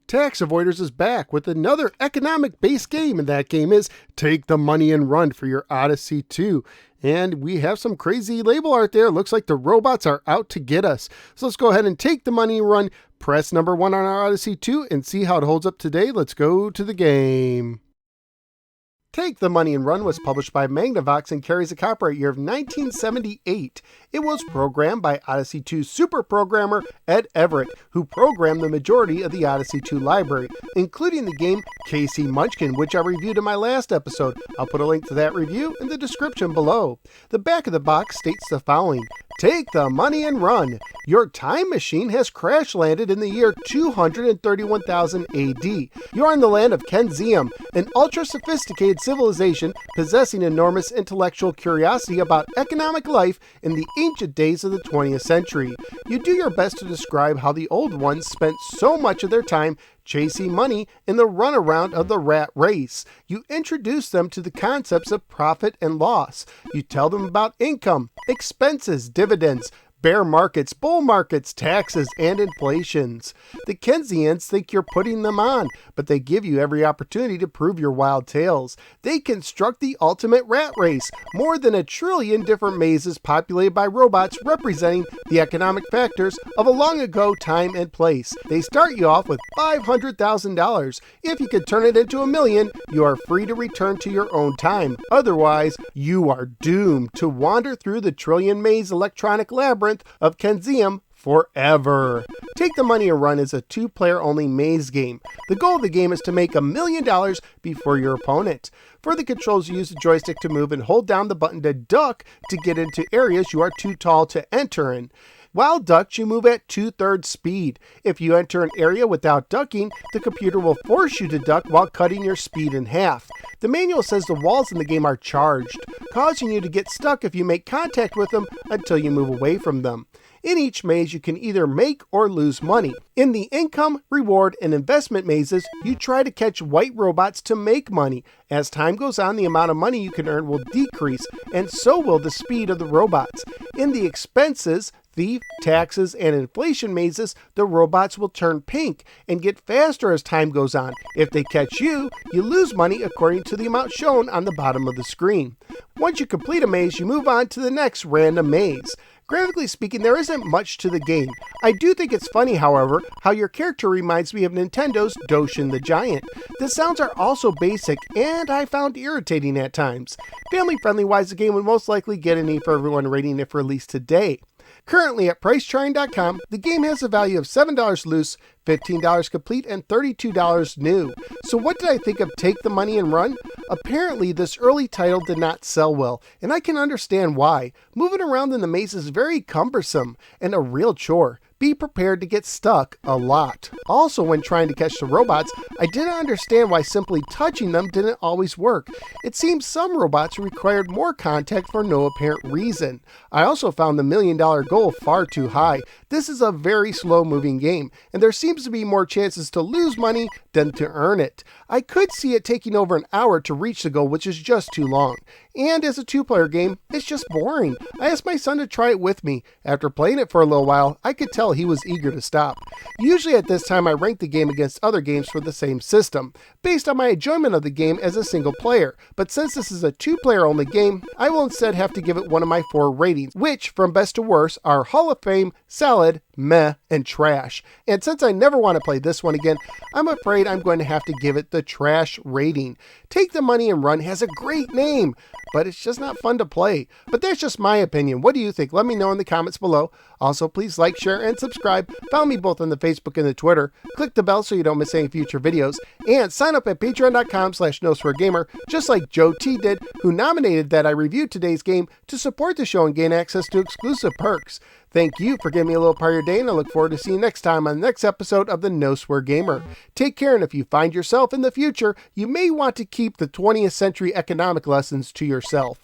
Tax Avoiders is back with another economic-based game, and that game is Take the Money and Run for your Odyssey 2. And we have some crazy label art there. Looks like the robots are out to get us. So let's go ahead and take the money and run. Press number 1 on our Odyssey 2 and see how it holds up today. Let's go to the game. Take the Money and Run was published by Magnavox and carries a copyright year of 1978. It was programmed by Odyssey 2 super programmer Ed Everett, who programmed the majority of the Odyssey 2 library, including the game Casey Munchkin, which I reviewed in my last episode. I'll put a link to that review in the description below. The back of the box states the following: Take the money and run. Your time machine has crash landed in the year 231,000 AD. You're in the land of Kenzium, an ultra-sophisticated civilization possessing enormous intellectual curiosity about economic life in the ancient days of the 20th century. You do your best to describe how the old ones spent so much of their time chasing money in the runaround of the rat race. You introduce them to the concepts of profit and loss. You tell them about income, expenses, dividends, bear markets, bull markets, taxes, and inflations. The Kenzians think you're putting them on, but they give you every opportunity to prove your wild tales. They construct the ultimate rat race, more than 1 trillion different mazes populated by robots representing the economic factors of a long ago time and place. They start you off with $500,000. If you could turn it into $1 million, you are free to return to your own time. Otherwise, you are doomed to wander through the trillion maze electronic labyrinth of Kenzium forever. Take the Money and Run is a 2-player only maze game. The goal of the game is to make $1 million before your opponent. For the controls, you use the joystick to move and hold down the button to duck to get into areas you are too tall to enter in. While ducked, you move at 2/3 speed. If you enter an area without ducking, the computer will force you to duck while cutting your speed in half. The manual says the walls in the game are charged, causing you to get stuck if you make contact with them until you move away from them. In each maze, you can either make or lose money. In the income, reward, and investment mazes, you try to catch white robots to make money. As time goes on, the amount of money you can earn will decrease, and so will the speed of the robots. In the expenses, thief, taxes, and inflation mazes, the robots will turn pink and get faster as time goes on. If they catch you, you lose money according to the amount shown on the bottom of the screen. Once you complete a maze, you move on to the next random maze. Graphically speaking, there isn't much to the game. I do think it's funny, however, how your character reminds me of Nintendo's Doshin the Giant. The sounds are also basic, and I found irritating at times. Family-friendly wise, the game would most likely get an E for everyone rating if released today. Currently at PriceCharting.com, the game has a value of $7 loose, $15 complete, and $32 new. So what did I think of Take the Money and Run? Apparently, this early title did not sell well, and I can understand why. Moving around in the maze is very cumbersome and a real chore. Be prepared to get stuck a lot. Also, when trying to catch the robots, I didn't understand why simply touching them didn't always work. It seems some robots required more contact for no apparent reason. I also found the $1 million goal far too high. This is a very slow-moving game, and there seems to be more chances to lose money than to earn it. I could see it taking over an hour to reach the goal, which is just too long. And as a 2-player game, it's just boring. I asked my son to try it with me. After playing it for a little while, I could tell he was eager to stop. Usually at this time, I rank the game against other games for the same system, based on my enjoyment of the game as a single player. But since this is a 2-player only game, I will instead have to give it one of my 4 ratings, which, from best to worst, are Hall of Fame, Solid, Meh, and Trash. And since I never want to play this one again, I'm afraid I'm going to have to give it the Trash rating. Take the Money and Run has a great name, but it's just not fun to play. But that's just my opinion. What do you think? Let me know in the comments below. Also, please like, share, and subscribe. Follow me both on the Facebook and the Twitter. Click the bell so you don't miss any future videos. And sign up at patreon.com/NoSwearGamer, just like Joe T did, who nominated that I reviewed today's game to support the show and gain access to exclusive perks. Thank you for giving me a little part of your day, and I look forward to seeing you next time on the next episode of the No Swear Gamer. Take care, and if you find yourself in the future, you may want to keep the 20th century economic lessons to yourself.